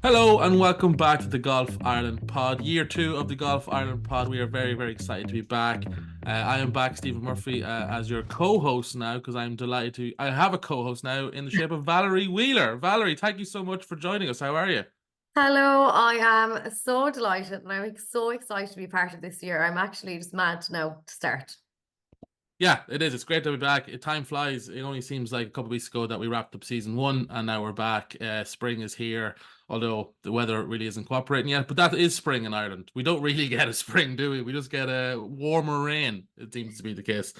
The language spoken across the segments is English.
Hello and welcome back to the Golf Ireland Pod, year two of the Golf Ireland Pod. We are very, very excited to be back. I am back, Stephen Murphy, as your co-host now because I'm delighted to. I have a co-host now in the shape of Valerie Wheeler. Valerie, thank you so much for joining us. How are you? Hello, I am so delighted and I'm so excited to be part of this year. I'm actually just mad now to start. Yeah, it is. It's great to be back. Time flies. It only seems like a couple of weeks ago that we wrapped up season one, and now we're back. Spring is here, although the weather really isn't cooperating yet. But that is spring in Ireland. We don't really get a spring, do we? We just get a warmer rain. It seems to be the case.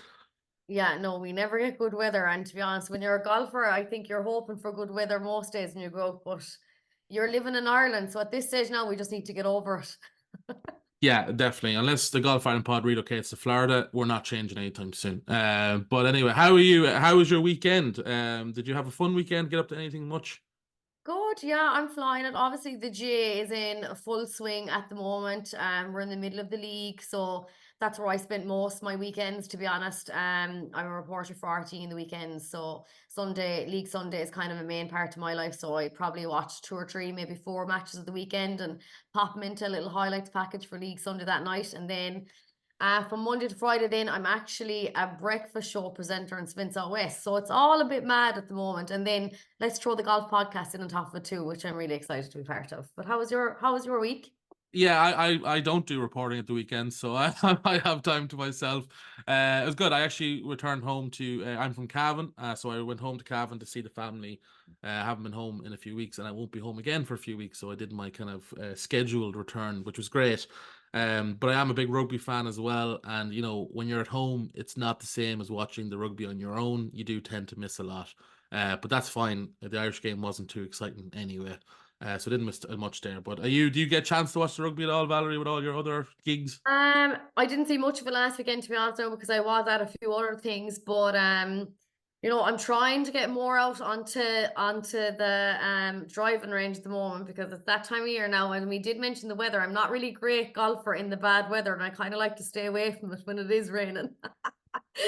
Yeah, no, we never get good weather. And to be honest, when you're a golfer, I think you're hoping for good weather most days when you go out, but you're living in Ireland. So at this stage now, we just need to get over it. Yeah, definitely. Unless the Golf Island Pod relocates to Florida, we're not changing anytime soon. But anyway, how are you? How was your weekend? Did you have a fun weekend? Get up to anything much? Good, yeah, I'm flying it. Obviously, the J is in full swing at the moment. We're in the middle of the league, so that's where I spent most of my weekends, to be honest. I'm a reporter for RT in the weekends, so League Sunday is kind of a main part of my life. So I probably watch two or three, maybe four matches of the weekend and pop them into a little highlights package for League Sunday that night. And then from Monday to Friday, then I'm actually a breakfast show presenter in Spence Out West. So it's all a bit mad at the moment. And then let's throw the golf podcast in on top of it too, which I'm really excited to be part of. But how was your week? Yeah, I don't do reporting at the weekends, so I I have time to myself. It was good. I actually returned home to. I'm from Cavan, so I went home to Cavan to see the family. I haven't been home in a few weeks, and I won't be home again for a few weeks. So I did my kind of scheduled return, which was great. But I am a big rugby fan as well, and when you're at home, it's not the same as watching the rugby on your own. You do tend to miss a lot, but that's fine. The Irish game wasn't too exciting anyway. So I didn't miss much there. But do you get a chance to watch the rugby at all, Valerie, with all your other gigs? I didn't see much of it last weekend to be honest though, because I was at a few other things, but I'm trying to get more out onto the driving range at the moment because it's that time of year now. And we did mention the weather. I'm not really a great golfer in the bad weather, and I kind of like to stay away from it when it is raining.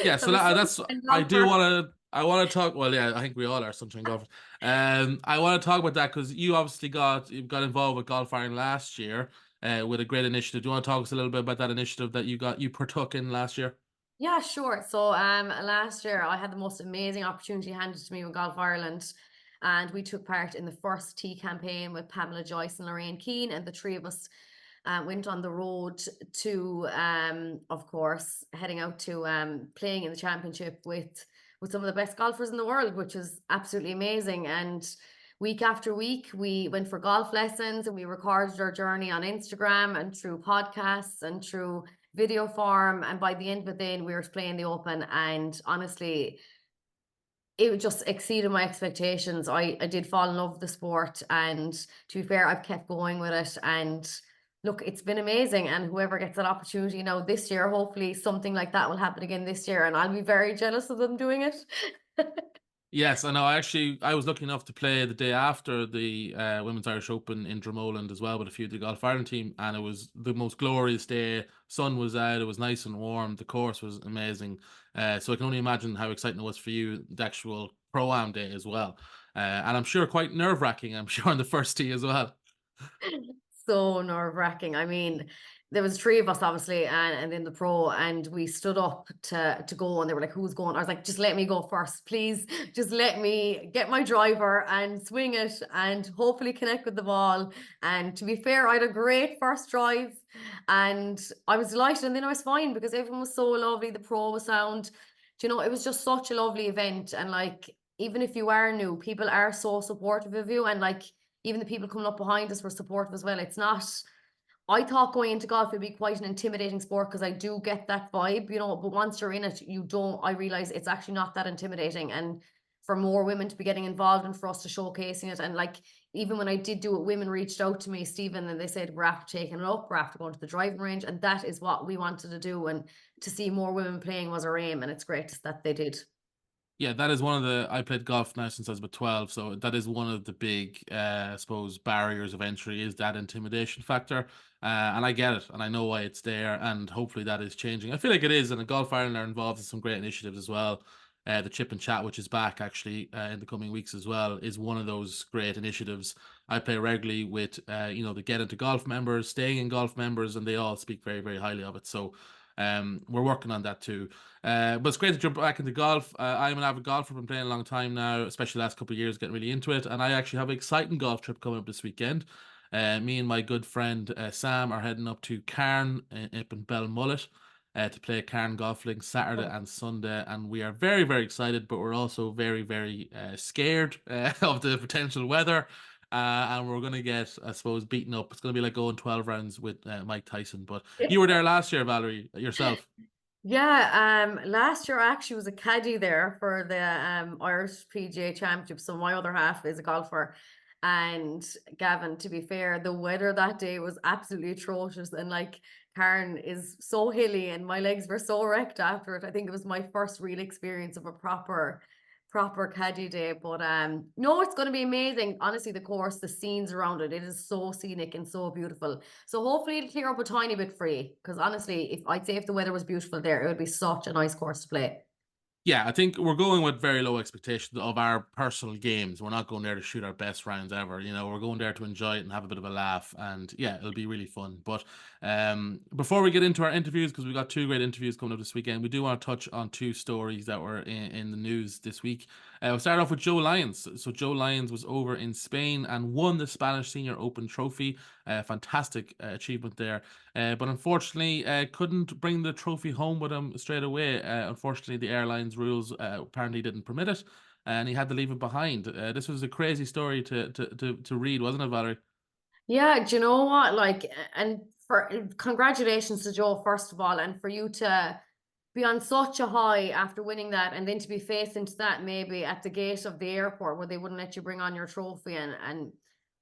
Yeah, So so I'm a that's sunshine I do golfer. want to talk. Well, yeah, I think we all are sunshine golfers. I want to talk about that because you got involved with Golf Ireland last year, with a great initiative. Do you want to talk to us a little bit about that initiative that you partook in last year? Yeah, sure. So last year I had the most amazing opportunity handed to me with Golf Ireland, and we took part in the first tea campaign with Pamela Joyce and Lorraine Keane, and the three of us went on the road to of course heading out to playing in the championship with some of the best golfers in the world, which was absolutely amazing. And week after week we went for golf lessons and we recorded our journey on Instagram and through podcasts and through video form. And by the end of it, then we were playing the Open, and honestly, it just exceeded my expectations. I did fall in love with the sport, and to be fair, I've kept going with it. And look, it's been amazing. And whoever gets that opportunity now this year, hopefully something like that will happen again this year, and I'll be very jealous of them doing it. Yes, I know. I was lucky enough to play the day after the Women's Irish Open in Dromoland as well with a few of the Golf Ireland team, and it was the most glorious day. Sun was out, it was nice and warm. The course was amazing. So I can only imagine how exciting it was for you, the actual pro-am day as well. And I'm sure quite nerve-wracking. I'm sure on the first tee as well. So nerve-wracking. I mean, there was three of us obviously, and then the pro, and we stood up to go, and they were like, "Who's going?" I was like, "Just let me go first, please. Just let me get my driver and swing it, and hopefully connect with the ball." And to be fair, I had a great first drive, and I was delighted. And then I was fine because everyone was so lovely. The pro was sound. It was just such a lovely event, and like even if you are new, people are so supportive of you, and like even the people coming up behind us were supportive as well. It's not, I thought going into golf would be quite an intimidating sport because I do get that vibe, but once you're in it, you don't, I realize it's actually not that intimidating. And for more women to be getting involved and for us to showcasing it. And like, even when I did do it, women reached out to me, Stephen, and they said, we're after taking it up, we're after going to the driving range. And that is what we wanted to do. And to see more women playing was our aim. And it's great that they did. Yeah, that is one of the. I played golf now since I was about 12, so that is one of the big, I suppose, barriers of entry is that intimidation factor. And I get it, and I know why it's there, and hopefully that is changing. I feel like it is, and the Golf Ireland are involved in some great initiatives as well. the Chip and Chat, which is back actually in the coming weeks as well, is one of those great initiatives. I play regularly with the Get Into Golf members, Staying in Golf members, and they all speak very, very highly of it. So we're working on that too. But it's great to jump back into golf. I'm an avid golfer, been playing a long time now, especially the last couple of years, getting really into it. And I actually have an exciting golf trip coming up this weekend. Me and my good friend Sam are heading up to Cairn up in Belmullet to play Cairn Golf Link Saturday and Sunday, and we are very, very excited, but we're also very, very scared of the potential weather. And we're going to get, I suppose, beaten up. It's going to be like going 12 rounds with Mike Tyson. But you were there last year, Valerie, yourself. Yeah, last year I actually was a caddy there for the Irish PGA Championship. So my other half is a golfer. And Gavin, to be fair, the weather that day was absolutely atrocious. And like Karen is so hilly and my legs were so wrecked after it. I think it was my first real experience of a proper caddy day. But no, it's gonna be amazing. Honestly, the course, the scenes around it, it is so scenic and so beautiful. So hopefully it'll clear up a tiny bit for you. Because honestly, if I'd say if the weather was beautiful there, it would be such a nice course to play. Yeah, I think we're going with very low expectations of our personal games. We're not going there to shoot our best rounds ever. We're going there to enjoy it and have a bit of a laugh. And yeah, it'll be really fun. But before we get into our interviews, because we've got two great interviews coming up this weekend, we do want to touch on two stories that were in the news this week. We'll start off with Joy Lyons. So Joy Lyons was over in Spain and won the Spanish Senior Open trophy. Fantastic achievement there. But unfortunately, couldn't bring the trophy home with him straight away. Unfortunately, the airline's rules apparently didn't permit it, and he had to leave it behind. This was a crazy story to read, wasn't it, Valerie? Yeah, do you know what? Like, and for congratulations to Joe, first of all, and for you to be on such a high after winning that, and then to be faced into that maybe at the gate of the airport where they wouldn't let you bring on your trophy, and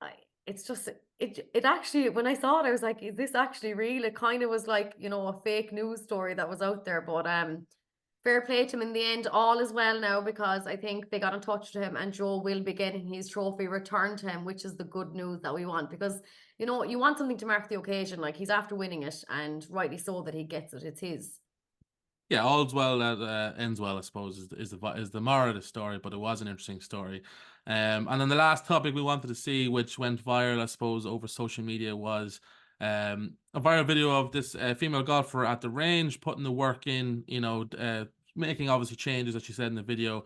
I, it's just it actually when I saw it, I was like, is this actually real? It kind of was like a fake news story that was out there, but fair play to him in the end. All is well now because I think they got in touch with him and Joe will be getting his trophy returned to him, which is the good news that we want because you want something to mark the occasion. Like he's after winning it and rightly so that he gets it. It's his. Yeah, all's well that ends well, I suppose, is the moral of the story. But it was an interesting story. And then the last topic we wanted to see, which went viral, I suppose, over social media, was a viral video of this female golfer at the range putting the work in, making obviously changes, as she said in the video,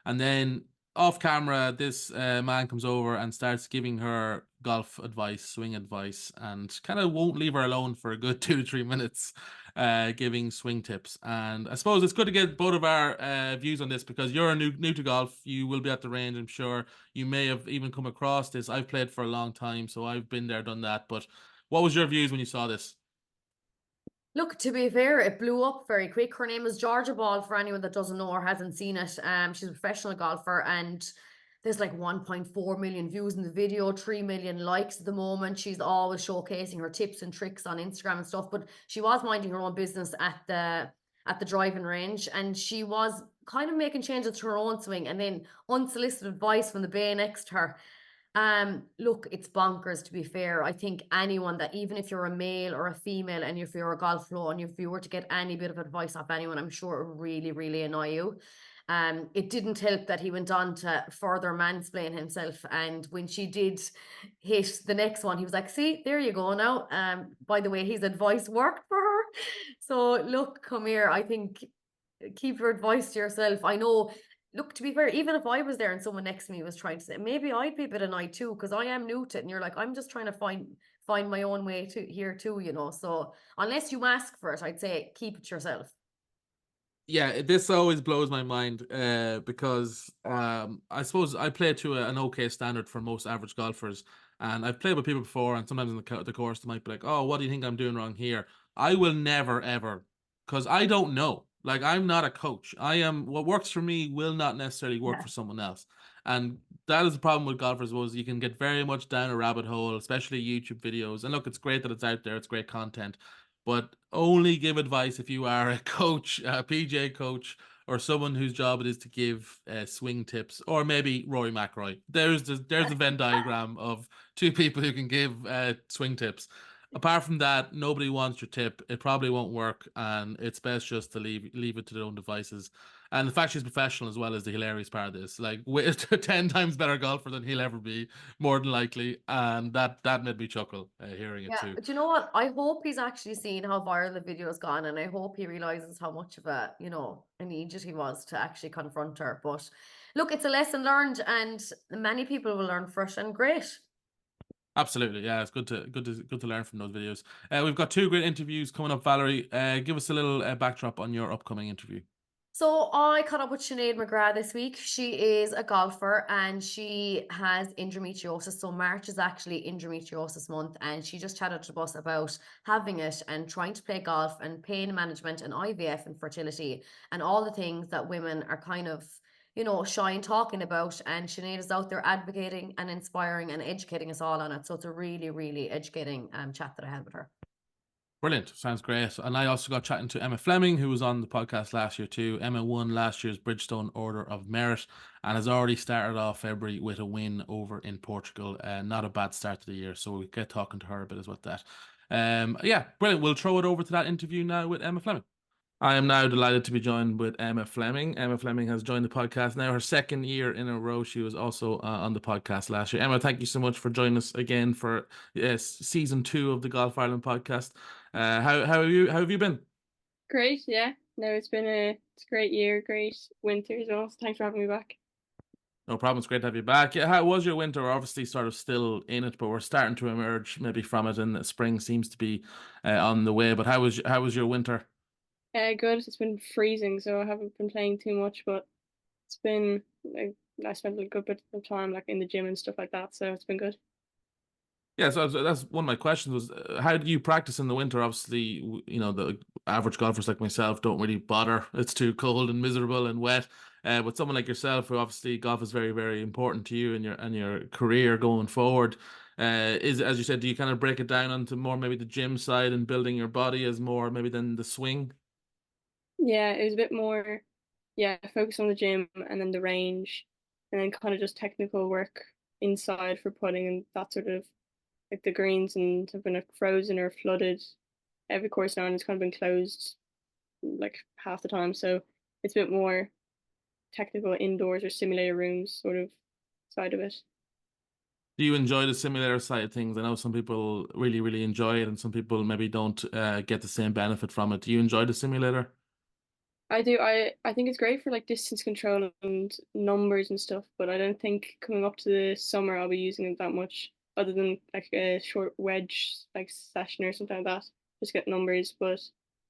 and then off camera, this man comes over and starts giving her golf advice, swing advice, and kind of won't leave her alone for a good 2 to 3 minutes, giving swing tips. And I suppose it's good to get both of our views on this because you're new to golf. You will be at the range, I'm sure. You may have even come across this. I've played for a long time, so I've been there, done that. But what was your views when you saw this? Look, to be fair, it blew up very quick. Her name is Georgia Ball, for anyone that doesn't know or hasn't seen it. She's a professional golfer and there's like 1.4 million views in the video, 3 million likes at the moment. She's always showcasing her tips and tricks on Instagram and stuff, but she was minding her own business at the driving range and she was kind of making changes to her own swing and then unsolicited advice from the bay next to her. Look, it's bonkers to be fair. I think anyone that even if you're a male or a female and if you're a golf pro and if you were to get any bit of advice off anyone, I'm sure it would really, really annoy you. It didn't help that he went on to further mansplain himself. And when she did hit the next one, he was like, see, there you go now. By the way, his advice worked for her. So look, come here. I think keep your advice to yourself. I know, look, to be fair, even if I was there and someone next to me was trying to say, maybe I'd be a bit annoyed too, because I am new to it. And you're like, I'm just trying to find my own way to here too. So unless you ask for it, I'd say keep it yourself. Yeah, this always blows my mind because I suppose I play to an okay standard for most average golfers, and I've played with people before, and sometimes in the course they might be like, "Oh, what do you think I'm doing wrong here?" I will never ever, because I don't know. Like I'm not a coach. I am what works for me will not necessarily work Yeah. for someone else, and that is the problem with golfers. Was you can get very much down a rabbit hole, especially YouTube videos. And look, it's great that it's out there. It's great content, but only give advice if you are a coach, a PJ coach, or someone whose job it is to give swing tips, or maybe Rory McIlroy. There's the Venn diagram of two people who can give swing tips. Apart from that, nobody wants your tip. It probably won't work, and it's best just to leave it to their own devices. And the fact she's professional as well is the hilarious part of this. Like, 10 times better golfer than he'll ever be, more than likely. And that made me chuckle hearing it Yeah, too. but you know what? I hope he's actually seen how viral the video has gone, and I hope he realizes how much of a, an idiot he was to actually confront her. But look, it's a lesson learned, and many people will learn from it, and great. Absolutely, yeah, it's good to learn from those videos. We've got two great interviews coming up, Valerie. Give us a little backdrop on your upcoming interview. So I caught up with Sinead McGrath this week. She is a golfer and she has endometriosis. So March is actually endometriosis month, and she just chatted to us about having it and trying to play golf and pain management and IVF and fertility and all the things that women are kind of, shy and talking about. And Sinead is out there advocating and inspiring and educating us all on it. So it's a really, really educating chat that I had with her. Brilliant. Sounds great. And I also got chatting to Emma Fleming, who was on the podcast last year too. Emma won last year's Bridgestone Order of Merit and has already started off February with a win over in Portugal. Not a bad start to the year. So we'll get talking to her a bit as well that. Yeah, brilliant. We'll throw it over to that interview now with Emma Fleming. I am now delighted to be joined with Emma Fleming. Emma Fleming has joined the podcast now her second year in a row. She was also on the podcast last year. Emma, thank you so much for joining us again for season 2 of the Golf Ireland podcast. How have you been? Great, yeah. No, it's a great year, great winter as well. So thanks for having me back. No problem. It's great to have you back. Yeah, how was your winter? We're obviously sort of still in it, but we're starting to emerge maybe from it, and spring seems to be on the way. But how was your winter? Good. It's been freezing, so I haven't been playing too much, but it's been like I spent a good bit of time like in the gym and stuff like that, so it's been good. Yeah, so that's one of my questions was how do you practice in the winter? Obviously, the average golfers like myself don't really bother. It's too cold and miserable and wet. But someone like yourself, who obviously golf is very, very important to you and your career going forward, is as you said, do you kind of break it down onto more maybe the gym side and building your body as more maybe than the swing? Yeah, it was a bit more, yeah, focus on the gym and then the range, and then kind of just technical work inside for putting and that sort of like the greens and have been like frozen or flooded. Every course now and it's kind of been closed like half the time, so it's a bit more technical indoors or simulator rooms sort of side of it. Do you enjoy the simulator side of things? I know some people really, really enjoy it, and some people maybe don't get the same benefit from it. Do you enjoy the simulator? I do. I think it's great for like distance control and numbers and stuff, but I don't think coming up to the summer I'll be using it that much, other than like a short wedge like session or something like that. Just get numbers, but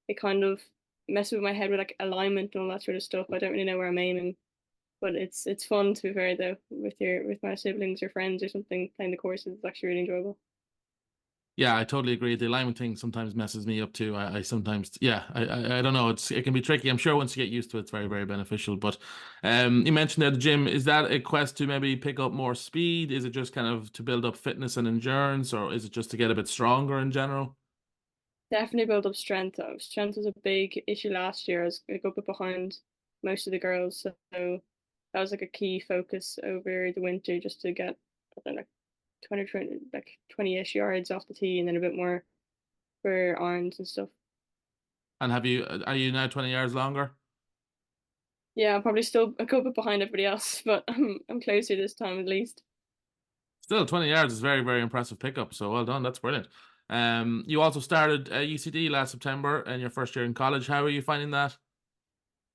it kind of messes with my head with like alignment and all that sort of stuff. I don't really know where I'm aiming, but it's fun to be fair though with my siblings or friends or something playing the courses. It's actually really enjoyable. Yeah, I totally agree. The alignment thing sometimes messes me up too. I sometimes, yeah, I don't know. It can be tricky. I'm sure once you get used to it, it's very, very beneficial. But you mentioned at the gym, is that a quest to maybe pick up more speed? Is it just kind of to build up fitness and endurance, or is it just to get a bit stronger in general? Definitely build up strength. Strength was a big issue last year. I was a good bit behind most of the girls, so that was like a key focus over the winter, just to get I don't know, like 20, like 20-ish yards off the tee, and then a bit more for irons and stuff. And are you now 20 yards longer? Yeah, I'm probably still a good bit behind everybody else, but I'm closer this time at least. Still, 20 yards is very, very impressive pickup. So well done. That's brilliant. You also started UCD last September in your first year in college. How are you finding that?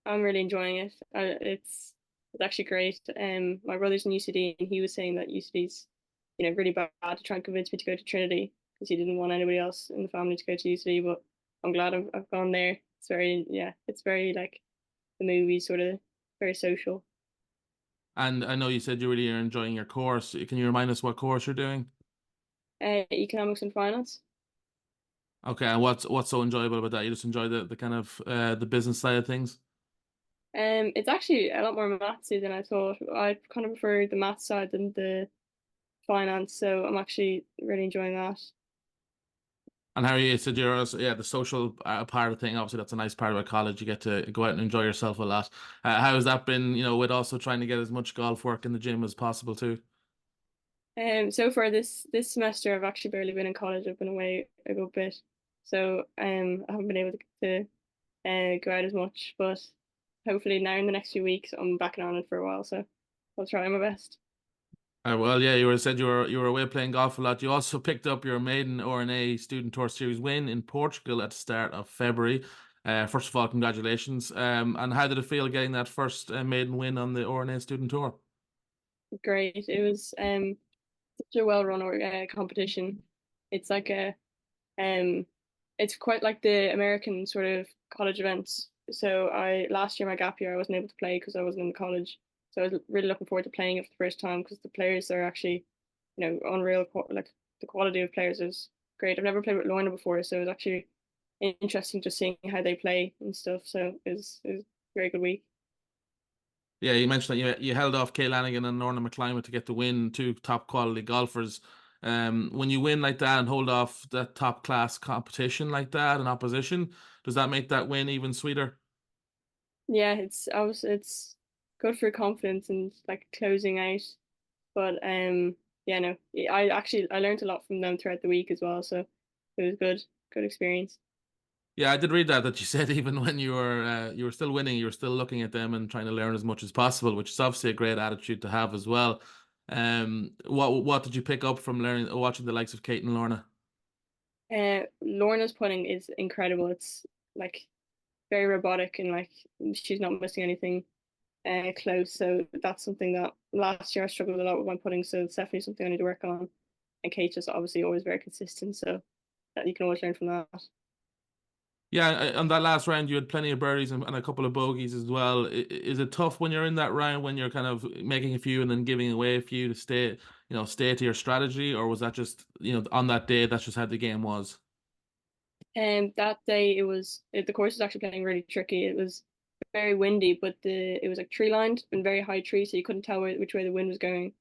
I'm really enjoying it. It's actually great. My brother's in UCD, and he was saying that UCD's, really bad to try and convince me to go to Trinity because he didn't want anybody else in the family to go to UCD. But I'm glad I've gone there. It's very, yeah, it's very like the movie sort of very social. And I know you said you really are enjoying your course. Can you remind us what course you're doing? Economics and finance. Okay, and what's so enjoyable about that? You just enjoy the kind of the business side of things? It's actually a lot more mathsy than I thought. I kind of prefer the math side than the finance, so I'm actually really enjoying that. And how you said you're also, yeah, the social part of the thing. Obviously, that's a nice part about college. You get to go out and enjoy yourself a lot. How has that been? With also trying to get as much golf work in the gym as possible too. So far this semester, I've actually barely been in college. I've been away a good bit, so I haven't been able to go out as much. But hopefully now in the next few weeks I'm back in Ireland for a while, so I'll try my best. Well, yeah, said you were away playing golf a lot. You also picked up your maiden R&A Student Tour Series win in Portugal at the start of February. First of all, congratulations. And how did it feel getting that first maiden win on the R&A Student Tour? Great. It was such a well-run competition. It's like it's quite like the American sort of college events. So last year, my gap year, I wasn't able to play because I wasn't in college. So I was really looking forward to playing it for the first time because the players are actually, unreal. Like the quality of players is great. I've never played with Lorna before, so it was actually interesting just seeing how they play and stuff. So it was a very good week. Yeah, you mentioned that you held off Kay Lanigan and Lorna McClimate to get the win, two top quality golfers. When you win like that and hold off that top class competition like that in opposition, does that make that win even sweeter? Yeah, it's good for confidence and like closing out. But yeah, no, I learned a lot from them throughout the week as well, so it was good experience. Yeah, I did read that you said even when you were still winning, you were still looking at them and trying to learn as much as possible, which is obviously a great attitude to have as well. What did you pick up from learning watching the likes of Kate and Lorna? Lorna's putting is incredible. It's like very robotic and like she's not missing anything close. So that's something that last year I struggled a lot with my putting. So it's definitely something I need to work on. And Kate's just obviously always very consistent. So that you can always learn from that. Yeah, on that last round, you had plenty of birdies and a couple of bogeys as well. Is it tough when you're in that round when you're kind of making a few and then giving away a few to stay to your strategy, or was that just on that day that's just how the game was? And that day the course was actually playing really tricky. It was very windy, but it was like tree lined and very high tree, so you couldn't tell which way the wind was going.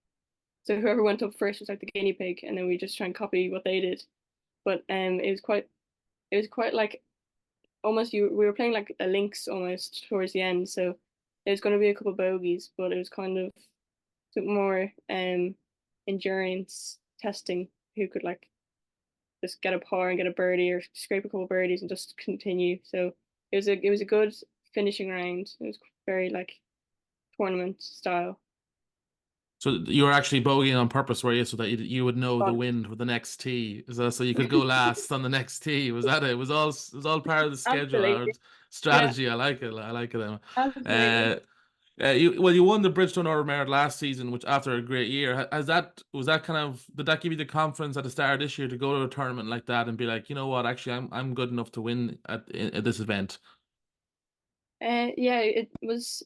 So whoever went up first was like the guinea pig, and then we just try and copy what they did. But it was quite like almost we were playing like a links almost towards the end, so it was going to be a couple of bogeys, but it was kind of took more endurance testing who could like just get a par and get a birdie or scrape a couple of birdies and just continue. So it was a good finishing round. It was very like tournament style. So you were actually bogeying on purpose, were you, so that you would know the Fun. wind with the next tee? Is that so you could go last on the next tee? Was that it? It was all part of the schedule or Absolutely. Yeah, strategy. I like it. I like it, Emma. absolutely. Uh, you won the Bridgestone Over Merit last season, which after a great year, was that kind of did that give you the confidence at the start of this year to go to a tournament like that and be like, you know what, actually I'm good enough to win at this event? Yeah, it was.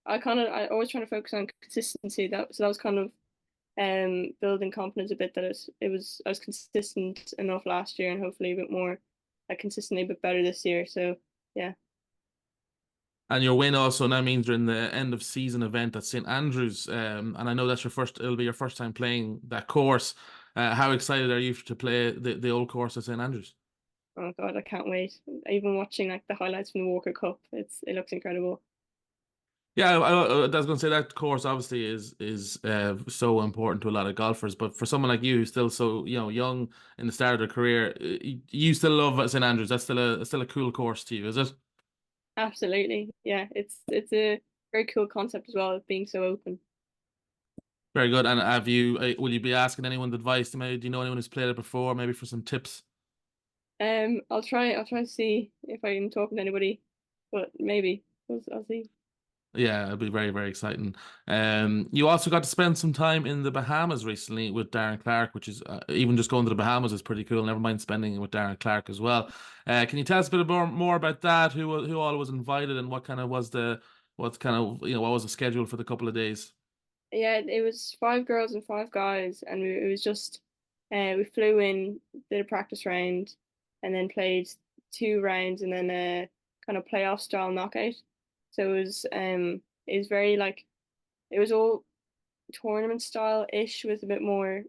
I always trying to focus on consistency. That was kind of building confidence a bit that I was consistent enough last year and hopefully a bit more like consistently a bit better this year. So yeah. And your win also now means you're in the end of season event at St Andrews. And I know it'll be your first time playing that course. How excited are you to play the old course at St Andrews? Oh God, I can't wait. Even watching like the highlights from the Walker Cup, it looks incredible. Yeah, I was going to say that course obviously is so important to a lot of golfers, but for someone like you who's still so young in the start of their career, you still love St Andrews. That's still a cool course to you, is it? Absolutely. Yeah, it's a very cool concept as well, of being so open. Very good. And will you be asking anyone advice? Maybe do you know anyone who's played it before? Maybe for some tips. I'll try to see if I can talk to anybody, but maybe I'll see. Yeah, it'll be very, very exciting. You also got to spend some time in the Bahamas recently with Darren Clark, which is even just going to the Bahamas is pretty cool. Never mind spending it with Darren Clark as well. Can you tell us a bit more about that? Who all was invited and what was the schedule for the couple of days? Yeah, it was five girls and five guys, and it was just we flew in, did a practice round, and then played two rounds, and then a kind of playoff style knockout. So it was very like it was all tournament style ish with a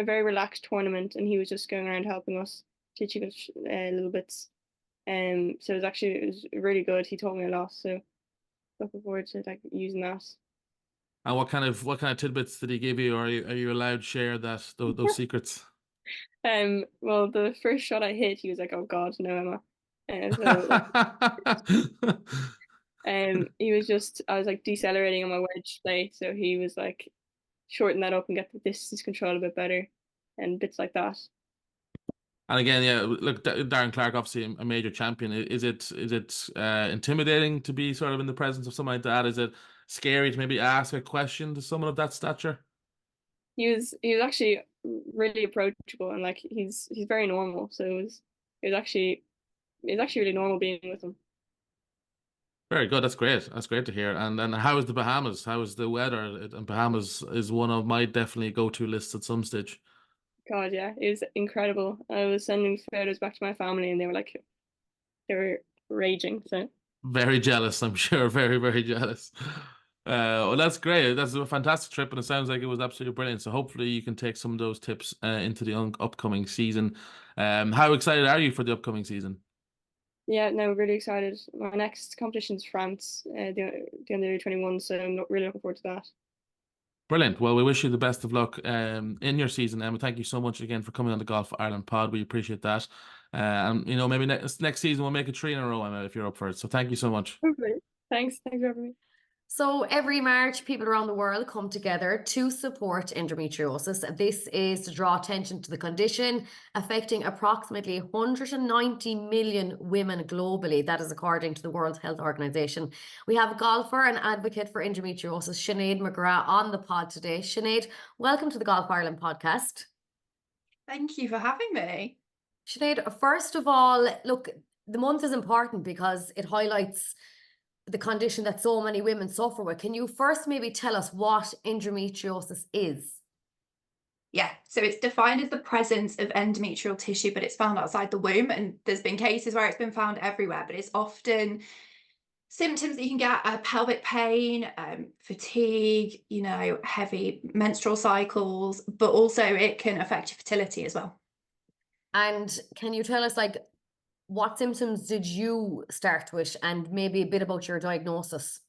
very relaxed tournament, and he was just going around helping us, teaching us little bits. So it was really good. He taught me a lot, so looking forward to like using that. And what kind of tidbits did he give you? Or are you allowed to share those secrets? Well, the first shot I hit, he was like, "Oh God, no, Emma." And so like, He was just, I was like decelerating on my wedge play, so he was like shorten that up and get the distance control a bit better and bits like that. And again, yeah, look, Darren Clark, obviously a major champion. Is it intimidating to be sort of in the presence of someone like that? Is it scary to maybe ask a question to someone of that stature? He was actually really approachable, and like he's very normal. So it was actually really normal being with him. Very good. That's great. That's great to hear. And then how is the Bahamas? How is the weather? And Bahamas is one of my definitely go-to lists at some stage. God, yeah, it was incredible. I was sending photos back to my family, and they were raging. So Very jealous, I'm sure. Very, very jealous. Well, that's great. That's a fantastic trip, and it sounds like it was absolutely brilliant. So hopefully you can take some of those tips into the upcoming season. How excited are you for the upcoming season? yeah, no, really excited. My next competition is France, the under 21. So I'm really looking forward to that. Brilliant. Well, we wish you the best of luck in your season, Emma. Thank you so much again for coming on the Golf Ireland pod. We appreciate that. And maybe next season we'll make it 3 in a row, Emma, if you're up for it. So thank you so much. Okay. Thanks for having me. So every March, people around the world come together to support endometriosis. This is to draw attention to the condition affecting approximately 190 million women globally. That is according to the World Health Organization. We have a golfer and advocate for endometriosis, Sinéad McGrath, on the pod today. Sinead, welcome to the Golf Ireland podcast. Thank you for having me. Sinead, first of all, look, the month is important because it highlights the condition that so many women suffer with. Can you first maybe tell us what endometriosis is? Yeah, so it's defined as the presence of endometrial tissue, but it's found outside the womb. And there's been cases where it's been found everywhere, but it's often symptoms that you can get pelvic pain, fatigue, heavy menstrual cycles, but also it can affect your fertility as well. And can you tell us, like, what symptoms did you start with and maybe a bit about your diagnosis?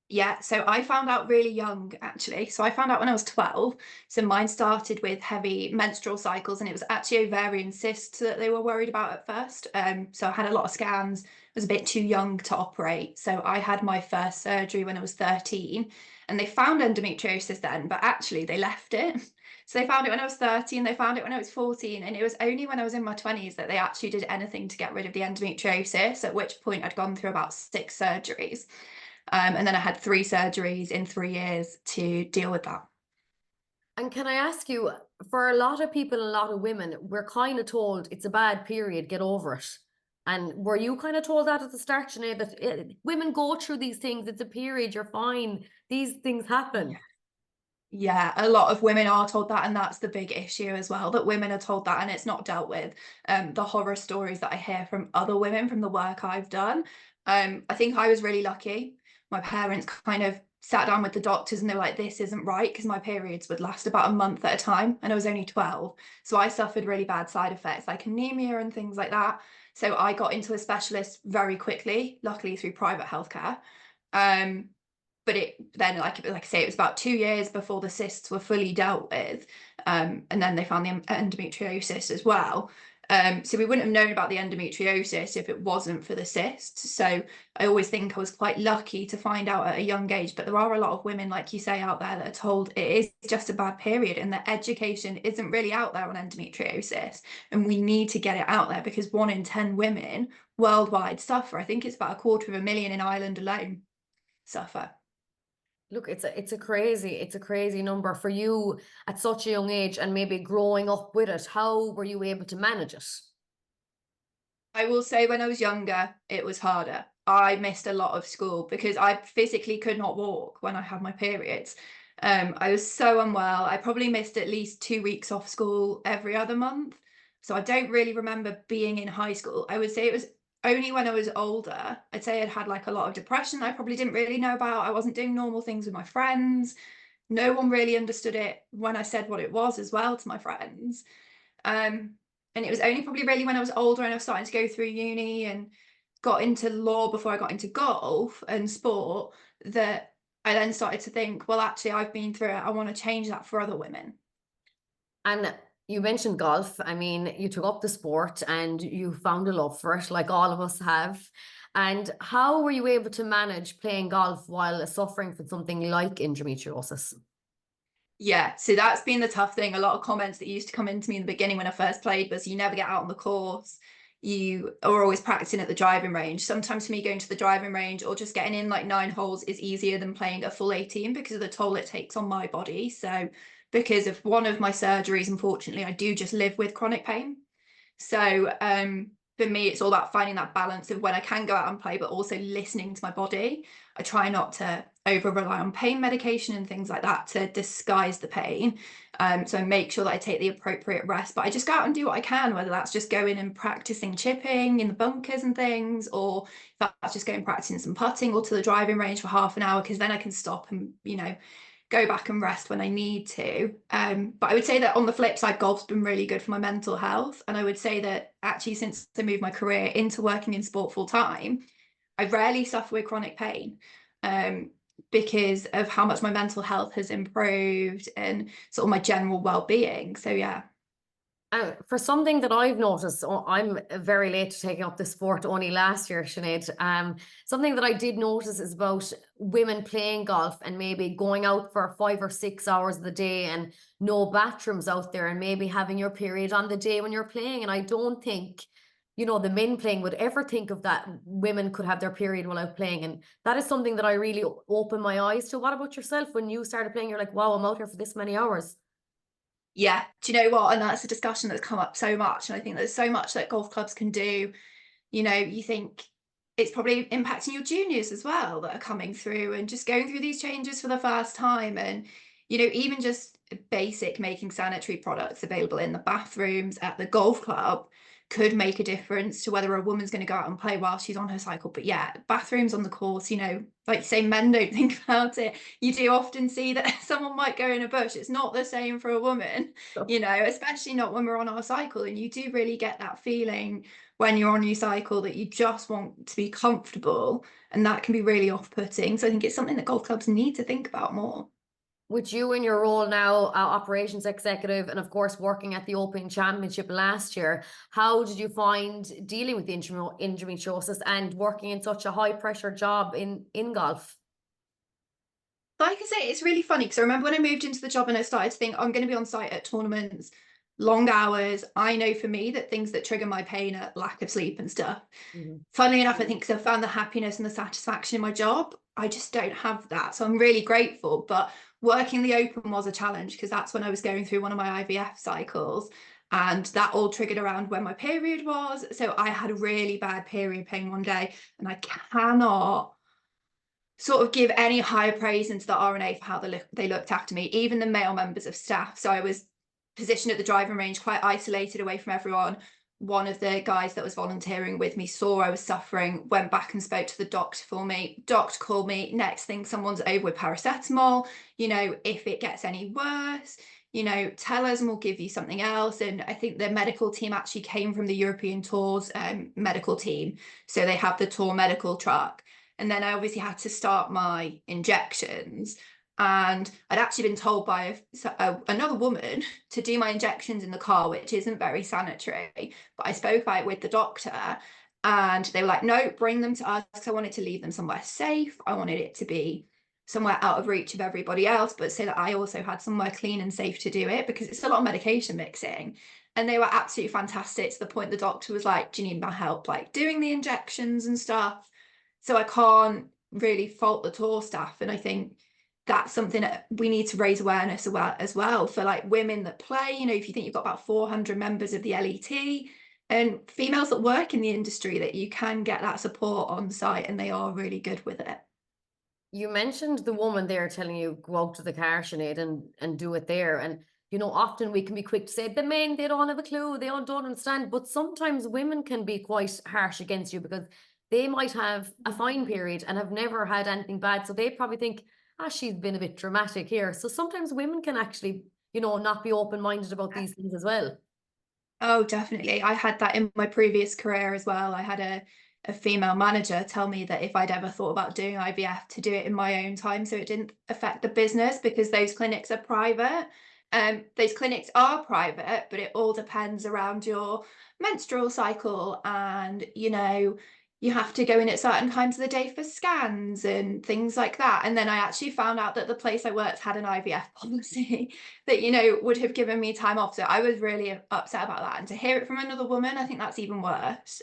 Yeah, so I found out really young, actually. So I found out when I was 12. So mine started with heavy menstrual cycles, and it was actually ovarian cysts that they were worried about at first. So I had a lot of scans, was a bit too young to operate. So I had my first surgery when I was 13, and they found endometriosis then, but actually they left it. So they found it when I was 13, they found it when I was 14, and it was only when I was in my 20s that they actually did anything to get rid of the endometriosis, at which point I'd gone through about 6 surgeries. And then I had 3 surgeries in 3 years to deal with that. And can I ask you, for a lot of people, a lot of women, we're kind of told it's a bad period, get over it. And were you kind of told that at the start, Sinead, that women go through these things, it's a period, you're fine, these things happen? Yeah, a lot of women are told that, and that's the big issue as well, that women are told that and it's not dealt with. The horror stories that I hear from other women from the work I've done. I think I was really lucky. My parents kind of sat down with the doctors and they were like, this isn't right, because my periods would last about a month at a time and I was only 12. So I suffered really bad side effects like anemia and things like that. So I got into a specialist very quickly, luckily through private healthcare. But it then, like I say, it was about 2 years before the cysts were fully dealt with, and then they found the endometriosis as well. So we wouldn't have known about the endometriosis if it wasn't for the cysts. So I always think I was quite lucky to find out at a young age, but there are a lot of women, like you say, out there that are told it is just a bad period and that education isn't really out there on endometriosis, and we need to get it out there because 1 in 10 women worldwide suffer. I think it's about 250,000 in Ireland alone suffer. Look, it's a crazy number for you at such a young age, and maybe growing up with it. How were you able to manage it? I will say when I was younger, it was harder. I missed a lot of school because I physically could not walk when I had my periods. I was so unwell. I probably missed at least 2 weeks off school every other month. So I don't really remember being in high school. I would say it was only when I was older. I'd say I'd had like a lot of depression I probably didn't really know about. I wasn't doing normal things with my friends. No one really understood it when I said what it was as well to my friends. And it was only probably really when I was older and I was starting to go through uni and got into law before I got into golf and sport that I then started to think, well, actually, I've been through it. I want to change that for other women. And You mentioned golf. I mean, you took up the sport and you found a love for it, like all of us have. And how were you able to manage playing golf while suffering from something like endometriosis? Yeah, so that's been the tough thing. A lot of comments that used to come into me in the beginning when I first played was, you never get out on the course. You are always practicing at the driving range. Sometimes for me, going to the driving range or just getting in like 9 holes is easier than playing a full 18 because of the toll it takes on my body. So because of one of my surgeries, unfortunately, I do just live with chronic pain. So for me, it's all about finding that balance of when I can go out and play, but also listening to my body. I try not to over rely on pain medication and things like that to disguise the pain. So I make sure that I take the appropriate rest, but I just go out and do what I can, whether that's just going and practicing chipping in the bunkers and things, or if that's just going practicing some putting or to the driving range for half an hour, because then I can stop and, you know, go back and rest when I need to. But I would say that on the flip side, golf's been really good for my mental health. And I would say that actually since I moved my career into working in sport full time, I rarely suffer with chronic pain because of how much my mental health has improved and sort of my general well-being. So yeah. For something that I've noticed, I'm very late to taking up the sport only last year, Sinead. Something that I did notice is about women playing golf and maybe going out for 5 or 6 hours of the day and no bathrooms out there and maybe having your period on the day when you're playing. And I don't think, you know, the men playing would ever think of that women could have their period while out playing. And that is something that I really opened my eyes to. What about yourself? When you started playing, you're like, wow, I'm out here for this many hours. Yeah, do you know what? And that's a discussion that's come up so much. And I think there's so much that golf clubs can do. You know, you think it's probably impacting your juniors as well that are coming through and just going through these changes for the first time. And, you know, even just basic making sanitary products available in the bathrooms at the golf club could make a difference to whether a woman's going to go out and play while she's on her cycle. But yeah, bathrooms on the course, you know, like you say, men don't think about it. You do often see that someone might go in a bush. It's not the same for a woman, you know, especially not when we're on our cycle. And you do really get that feeling when you're on your cycle that you just want to be comfortable, and that can be really off-putting. So I think it's something that golf clubs need to think about more. With you in your role now, operations executive, and of course working at the Open Championship last year, how did you find dealing with the endometriosis and working in such a high pressure job in golf? Like I say, it's really funny because I remember when I moved into the job and I started to think I'm going to be on site at tournaments, long hours. I know for me that things that trigger my pain are lack of sleep and stuff. Funnily enough, I think because I found the happiness and the satisfaction in my job, I just don't have that. So I'm really grateful. But working the Open was a challenge because that's when I was going through one of my IVF cycles. And that all triggered around when my period was. So I had a really bad period pain one day, and I cannot sort of give any higher praise into the R&A for how they looked after me, even the male members of staff. So I was positioned at the driving range, quite isolated away from everyone. One of the guys that was volunteering with me saw I was suffering, went back and spoke to the doctor for me. Doctor called me, next thing someone's over with paracetamol. You know, if it gets any worse, you know, tell us and we'll give you something else. And I think the medical team actually came from the European Tours medical team. So they have the tour medical truck. And then I obviously had to start my injections. And I'd actually been told by another woman to do my injections in the car, which isn't very sanitary. But I spoke about it with the doctor and they were like, no, bring them to us, because I wanted to leave them somewhere safe. I wanted it to be somewhere out of reach of everybody else, but so that I also had somewhere clean and safe to do it, because it's a lot of medication mixing. And they were absolutely fantastic, to the point the doctor was like, do you need my help like doing the injections and stuff? So I can't really fault the tour staff. And I think that's something that we need to raise awareness about as well for like women that play. You know, if you think you've got about 400 members of the LET and females that work in the industry, that you can get that support on site and they are really good with it. You mentioned the woman there telling you go out to the car, Sinead, and do it there. And you know, often we can be quick to say the men, they don't have a clue, they don't understand. But sometimes women can be quite harsh against you because they might have a fine period and have never had anything bad. So they probably think, ah, she's been a bit dramatic here. So sometimes women can actually, you know, not be open-minded about these things as well. Oh, definitely. I had that in my previous career as well. I had a female manager tell me that if I'd ever thought about doing IVF, to do it in my own time so it didn't affect the business, because those clinics are private. Those clinics are private, but it all depends around your menstrual cycle, and you have to go in at certain times of the day for scans and things like that. And then I actually found out that the place I worked had an IVF policy that would have given me time off, so I was really upset about that. And to hear it from another woman, I think that's even worse.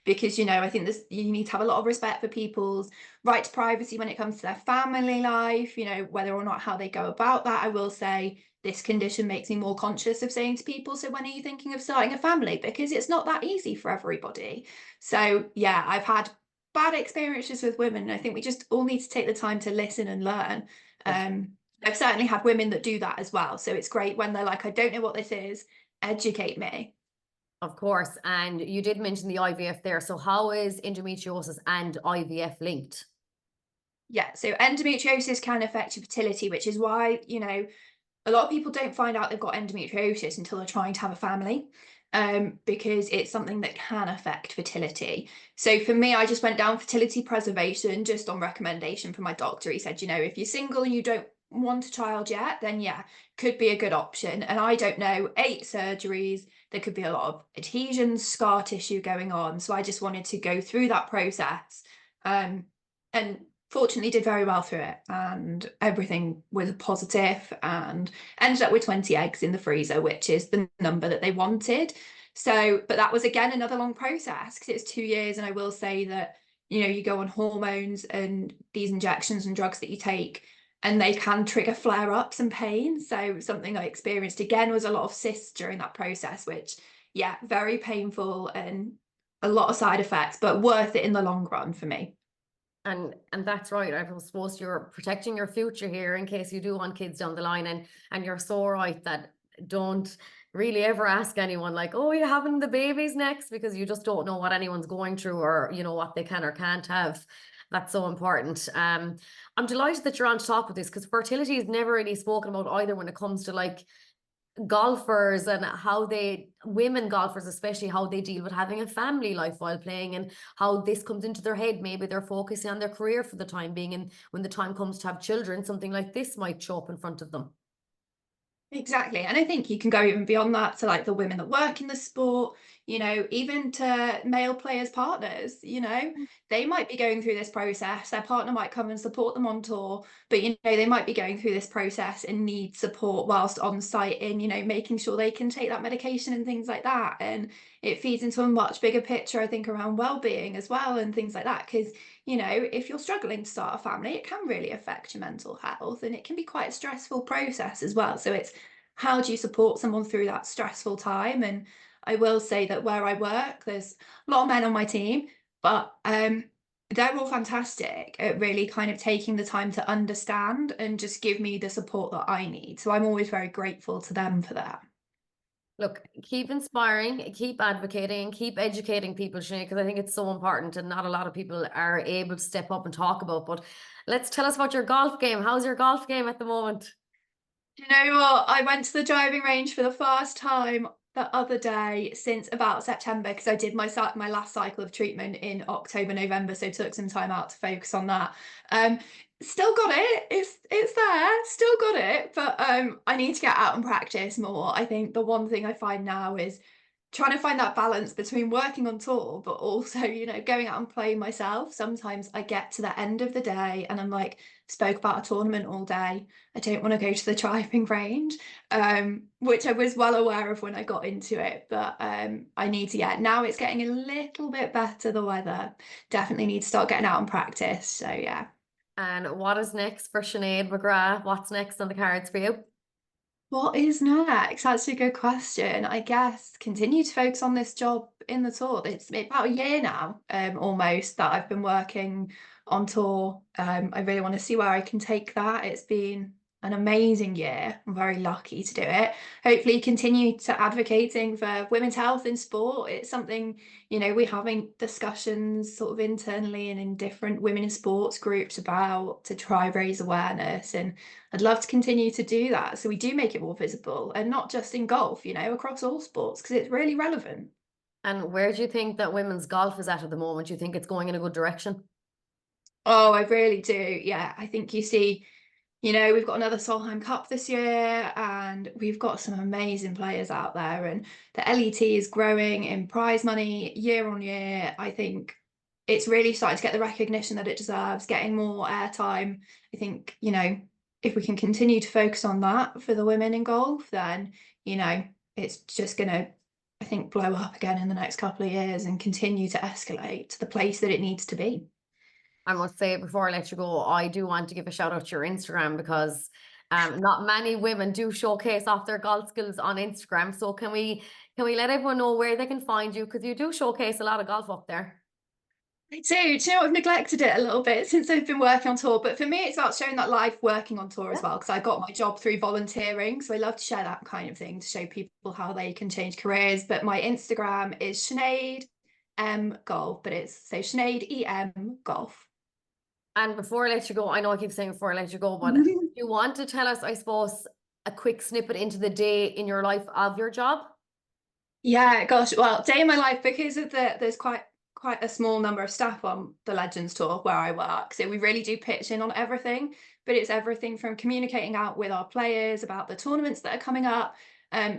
Because I think you need to have a lot of respect for people's right to privacy when it comes to their family life, whether or not how they go about that. I will say this condition makes me more conscious of saying to people, so when are you thinking of starting a family? Because it's not that easy for everybody. So yeah, I've had bad experiences with women, and I think we just all need to take the time to listen and learn. I've certainly had women that do that as well, so it's great when they're like, I don't know what this is, educate me. Of course. And you did mention the IVF there. So how is endometriosis and IVF linked? Yeah, so endometriosis can affect your fertility, which is why, a lot of people don't find out they've got endometriosis until they're trying to have a family, because it's something that can affect fertility. So for me, I just went down fertility preservation just on recommendation from my doctor. He said, if you're single and you don't want a child yet, then yeah, could be a good option. And I don't know, 8 surgeries, there could be a lot of adhesions, scar tissue going on. So I just wanted to go through that process, and fortunately did very well through it, and everything was positive, and ended up with 20 eggs in the freezer, which is the number that they wanted. So, but that was again another long process because it's 2 years. And I will say that, you go on hormones and these injections and drugs that you take, and they can trigger flare-ups and pain. So something I experienced again was a lot of cysts during that process, which, yeah, very painful and a lot of side effects, but worth it in the long run for me. And that's right. I suppose you're protecting your future here in case you do want kids down the line. And you're so right that don't really ever ask anyone like, oh, are you having the babies next? Because you just don't know what anyone's going through, or what they can or can't have. That's so important. I'm delighted that you're on top of this, because fertility is never really spoken about either when it comes to like golfers, and women golfers especially, how they deal with having a family life while playing, and how this comes into their head. Maybe they're focusing on their career for the time being, and when the time comes to have children, something like this might show up in front of them. Exactly. And I think you can go even beyond that to like the women that work in the sport, even to male players' partners, they might be going through this process. Their partner might come and support them on tour, but, they might be going through this process and need support whilst on site in, making sure they can take that medication and things like that. And it feeds into a much bigger picture, I think, around well-being as well and things like that. Because, if you're struggling to start a family, it can really affect your mental health, and it can be quite a stressful process as well. So it's, how do you support someone through that stressful time? And I will say that where I work, there's a lot of men on my team, but they're all fantastic at really kind of taking the time to understand and just give me the support that I need. So I'm always very grateful to them for that. Look, keep inspiring, keep advocating, keep educating people, Sinead, because I think it's so important, and not a lot of people are able to step up and talk about. But let's tell us about your golf game. How's your golf game at the moment? You know what? I went to the driving range for the first time the other day since about September, because I did my last cycle of treatment in October, November, so took some time out to focus on that. Still got it. It's there. Still got it, but I need to get out and practice more. I think the one thing I find now is trying to find that balance between working on tour, but also, going out and playing myself. Sometimes I get to the end of the day and I'm like, spoke about a tournament all day. I don't want to go to the driving range, which I was well aware of when I got into it. But I need to, now it's getting a little bit better, the weather. Definitely need to start getting out and practice. So, yeah. And what is next for Sinead McGrath? What's next on the cards for you? What is next? That's a good question. I guess continue to focus on this job in the tour. It's about a year now, almost, that I've been working on tour. I really want to see where I can take that. It's been an amazing year. I'm very lucky to do it. Hopefully continue to advocating for women's health in sport. It's something, we're having discussions sort of internally and in different women in sports groups about, to try raise awareness. And I'd love to continue to do that, so we do make it more visible, and not just in golf, across all sports, because it's really relevant. And where do you think that women's golf is at the moment? Do you think it's going in a good direction? Oh, I really do. Yeah, I think you see you know, we've got another Solheim Cup this year, and we've got some amazing players out there, and the LET is growing in prize money year on year. I think it's really starting to get the recognition that it deserves, getting more airtime. I think, you know, if we can continue to focus on that for the women in golf, then, you know, it's just going to, I think, blow up again in the next couple of years and continue to escalate to the place that it needs to be. I must say, before I let you go, I do want to give a shout out to your Instagram, because not many women do showcase off their golf skills on Instagram. So can we let everyone know where they can find you? Because you do showcase a lot of golf up there. I do. Do you know, I've neglected it a little bit since I've been working on tour, but for me, it's about showing that life working on tour as well, because I got my job through volunteering. So I love to share that kind of thing to show people how they can change careers. But my Instagram is Sinead Golf, but it's so Sinead EM Golf. And before I let you go, I know I keep saying before I let you go, but you want to tell us, I suppose, a quick snippet into the day in your life of your job? Yeah, gosh, well, day in my life, because of there's quite a small number of staff on the Legends Tour where I work, so we really do pitch in on everything, but it's everything from communicating out with our players about the tournaments that are coming up,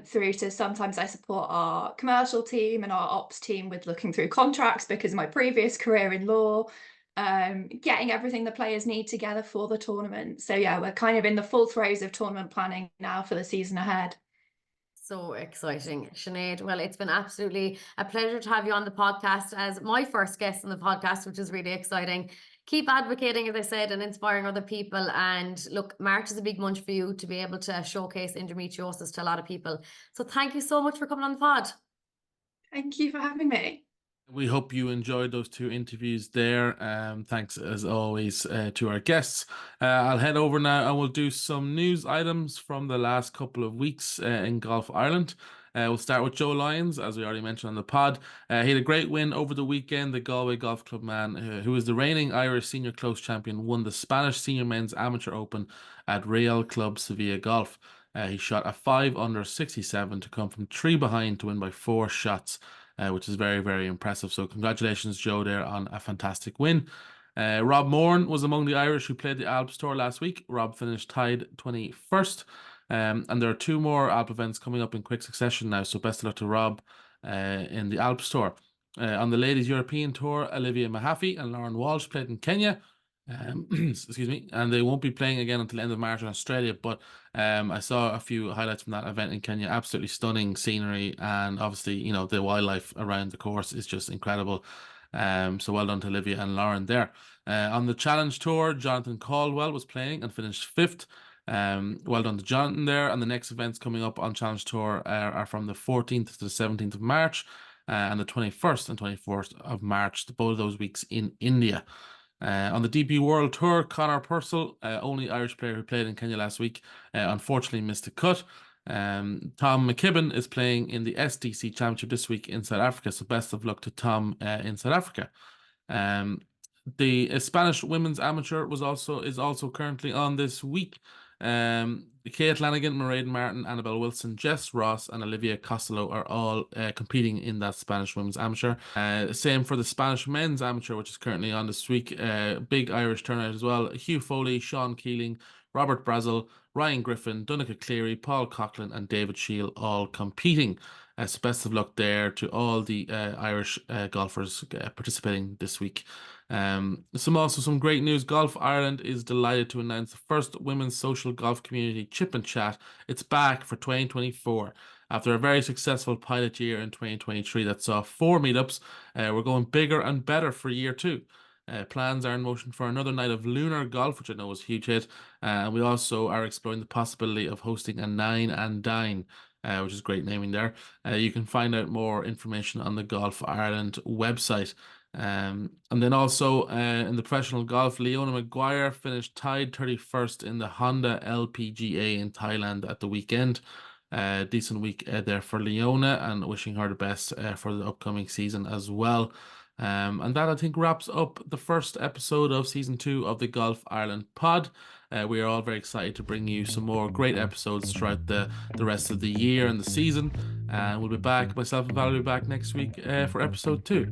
through to sometimes I support our commercial team and our ops team with looking through contracts because of my previous career in law, getting everything the players need together for the tournament. So yeah, we're kind of in the full throes of tournament planning now for the season ahead. So exciting, Sinead. Well, it's been absolutely a pleasure to have you on the podcast as my first guest on the podcast, which is really exciting. Keep advocating, as I said, and inspiring other people. And look, March is a big month for you to be able to showcase endometriosis to a lot of people. So thank you so much for coming on the pod. Thank you for having me. We hope you enjoyed those two interviews there. Thanks as always to our guests. I'll head over now and we'll do some news items from the last couple of weeks in Golf Ireland. We'll start with Joy Lyons, as we already mentioned on the pod. He had a great win over the weekend. The Galway Golf Club man, who is the reigning Irish Senior Close Champion, won the Spanish Senior Men's Amateur Open at Real Club Sevilla Golf. He shot a 5 under 67 to come from 3 behind to win by 4 shots. Which is very, very impressive. So congratulations, Joe, there on a fantastic win. Rob Moran was among the Irish who played the Alps Tour last week. Rob finished tied 21st. And there are 2 more Alp events coming up in quick succession now. So best of luck to Rob in the Alps Tour. On the Ladies European Tour, Olivia Mahaffey and Lauren Walsh played in Kenya. Excuse me, and they won't be playing again until the end of March in Australia, but I saw a few highlights from that event in Kenya. Absolutely stunning scenery, and obviously, you know, the wildlife around the course is just incredible. So well done to Olivia and Lauren there. On the Challenge Tour, Jonathan Caldwell was playing and finished 5th. Well done to Jonathan there. And the next events coming up on Challenge Tour are from the 14th to the 17th of March and the 21st and 24th of March, both of those weeks in India. On the DP World Tour, Conor Purcell, only Irish player who played in Kenya last week, unfortunately missed the cut. Tom McKibben is playing in the SDC Championship this week in South Africa, so best of luck to Tom in South Africa. The Spanish Women's Amateur is also currently on this week. Kate Lanigan, Mairead Martin, Annabelle Wilson, Jess Ross, and Olivia Costello are all competing in that Spanish Women's Amateur. Same for the Spanish Men's Amateur, which is currently on this week. Big Irish turnout as well. Hugh Foley, Sean Keeling, Robert Brazel, Ryan Griffin, Donncha Cleary, Paul Coughlin, and David Shield all competing. So best of luck there to all the Irish golfers participating this week. Some great news. Golf Ireland is delighted to announce the first women's social golf community Chip and Chat. It's back for 2024. After a very successful pilot year in 2023 that saw 4 meetups, we're going bigger and better for year 2. Plans are in motion for another night of lunar golf, which I know was a huge hit. And we also are exploring the possibility of hosting a 9 and Dine, which is great naming there. You can find out more information on the Golf Ireland website. And then also in the professional golf, Leona Maguire finished tied 31st in the Honda LPGA in Thailand at the weekend. Decent week there for Leona, and wishing her the best for the upcoming season as well. And that, I think, wraps up the first episode of season 2 of the Golf Ireland pod. We are all very excited to bring you some more great episodes throughout the rest of the year and the season. And we'll be back, myself and Valerie will be back next week for episode 2.